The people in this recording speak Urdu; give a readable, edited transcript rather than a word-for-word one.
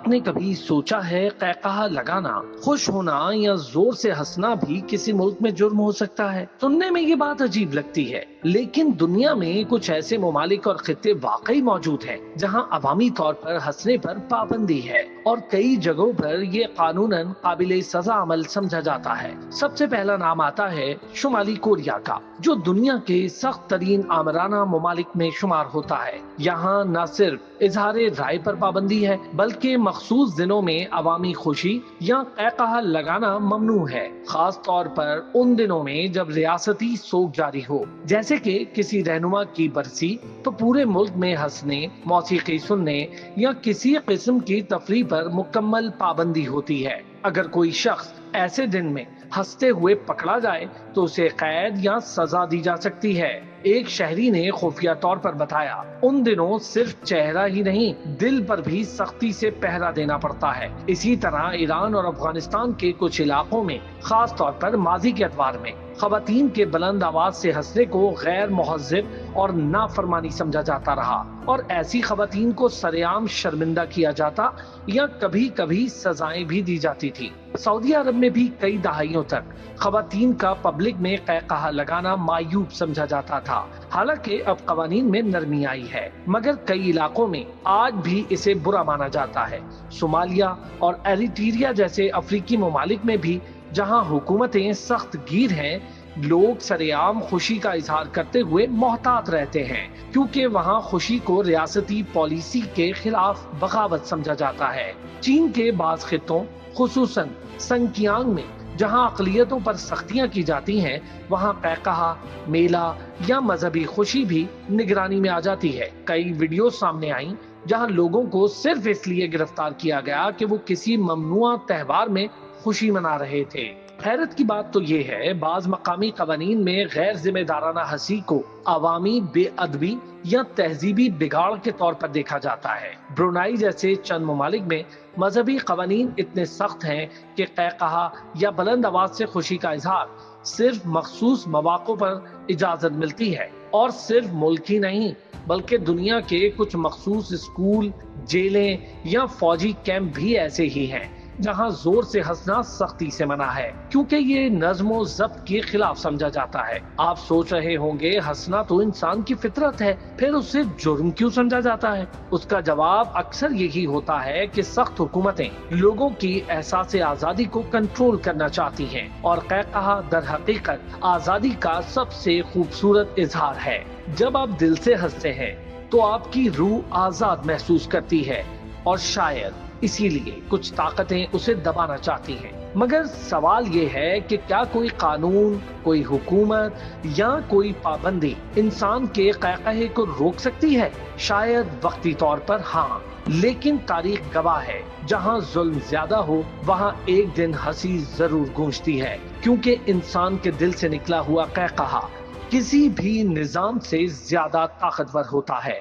نے کبھی سوچا ہے قہقہا لگانا، خوش ہونا یا زور سے ہنسنا بھی کسی ملک میں جرم ہو سکتا ہے؟ سننے میں یہ بات عجیب لگتی ہے، لیکن دنیا میں کچھ ایسے ممالک اور خطے واقعی موجود ہیں جہاں عوامی طور پر ہنسنے پر پابندی ہے، اور کئی جگہوں پر یہ قانوناً قابل سزا عمل سمجھا جاتا ہے۔ سب سے پہلا نام آتا ہے شمالی کوریا کا، جو دنیا کے سخت ترین آمرانہ ممالک میں شمار ہوتا ہے۔ یہاں نہ صرف اظہار رائے پر پابندی ہے، بلکہ مخصوص دنوں میں عوامی خوشی یا قہقہا لگانا ممنوع ہے، خاص طور پر ان دنوں میں جب ریاستی سوگ جاری ہو، جیسے کہ کسی رہنما کی برسی، تو پورے ملک میں ہنسنے، موسیقی سننے یا کسی قسم کی تفریح پر مکمل پابندی ہوتی ہے۔ اگر کوئی شخص ایسے دن میں ہنستے ہوئے پکڑا جائے تو اسے قید یا سزا دی جا سکتی ہے۔ ایک شہری نے خفیہ طور پر بتایا، ان دنوں صرف چہرہ ہی نہیں، دل پر بھی سختی سے پہرا دینا پڑتا ہے۔ اسی طرح ایران اور افغانستان کے کچھ علاقوں میں، خاص طور پر ماضی کے ادوار میں، خواتین کے بلند آواز سے ہنسنے کو غیر مہذب اور نافرمانی سمجھا جاتا رہا، اور ایسی خواتین کو سرعام شرمندہ کیا جاتا یا کبھی کبھی سزائیں بھی دی جاتی تھی۔ سعودی عرب میں بھی کئی دہائیوں تک خواتین کا پبلک میں قہقہا لگانا معیوب سمجھا جاتا تھا۔ حالانکہ اب قوانین میں نرمی آئی ہے، مگر کئی علاقوں میں آج بھی اسے برا مانا جاتا ہے۔ صومالیہ اور ایریٹریا جیسے افریقی ممالک میں بھی، جہاں حکومتیں سخت گیر ہیں، لوگ سرعام خوشی کا اظہار کرتے ہوئے محتاط رہتے ہیں، کیونکہ وہاں خوشی کو ریاستی پالیسی کے خلاف بغاوت سمجھا جاتا ہے۔ چین کے بعض خطوں، خصوصاً سنکیانگ میں، جہاں اقلیتوں پر سختیاں کی جاتی ہیں، وہاں قہقہا، میلہ یا مذہبی خوشی بھی نگرانی میں آ جاتی ہے۔ کئی ویڈیو سامنے آئیں جہاں لوگوں کو صرف اس لیے گرفتار کیا گیا کہ وہ کسی ممنوعہ تہوار میں خوشی منا رہے تھے۔ حیرت کی بات تو یہ ہے، بعض مقامی قوانین میں غیر ذمہ دارانہ ہنسی کو عوامی بے ادبی یا تہذیبی بگاڑ کے طور پر دیکھا جاتا ہے۔ برونائی جیسے چند ممالک میں مذہبی قوانین اتنے سخت ہیں کہ قہقہا یا بلند آواز سے خوشی کا اظہار صرف مخصوص مواقع پر اجازت ملتی ہے، اور صرف ملک ہی نہیں بلکہ دنیا کے کچھ مخصوص اسکول، جیلیں یا فوجی کیمپ بھی ایسے ہی ہیں جہاں زور سے ہنسنا سختی سے منع ہے، کیونکہ یہ نظم و ضبط کے خلاف سمجھا جاتا ہے۔ آپ سوچ رہے ہوں گے، ہنسنا تو انسان کی فطرت ہے، پھر اسے جرم کیوں سمجھا جاتا ہے؟ اس کا جواب اکثر یہی ہوتا ہے کہ سخت حکومتیں لوگوں کی احساس آزادی کو کنٹرول کرنا چاہتی ہیں، اور قہقہا در حقیقت آزادی کا سب سے خوبصورت اظہار ہے۔ جب آپ دل سے ہنستے ہیں تو آپ کی روح آزاد محسوس کرتی ہے، اور شاید اسی لیے کچھ طاقتیں اسے دبانا چاہتی ہیں۔ مگر سوال یہ ہے کہ کیا کوئی قانون، کوئی حکومت یا کوئی پابندی انسان کے قہقہے کو روک سکتی ہے؟ شاید وقتی طور پر ہاں، لیکن تاریخ گواہ ہے، جہاں ظلم زیادہ ہو وہاں ایک دن ہنسی ضرور گونجتی ہے، کیونکہ انسان کے دل سے نکلا ہوا قہقہا کسی بھی نظام سے زیادہ طاقتور ہوتا ہے۔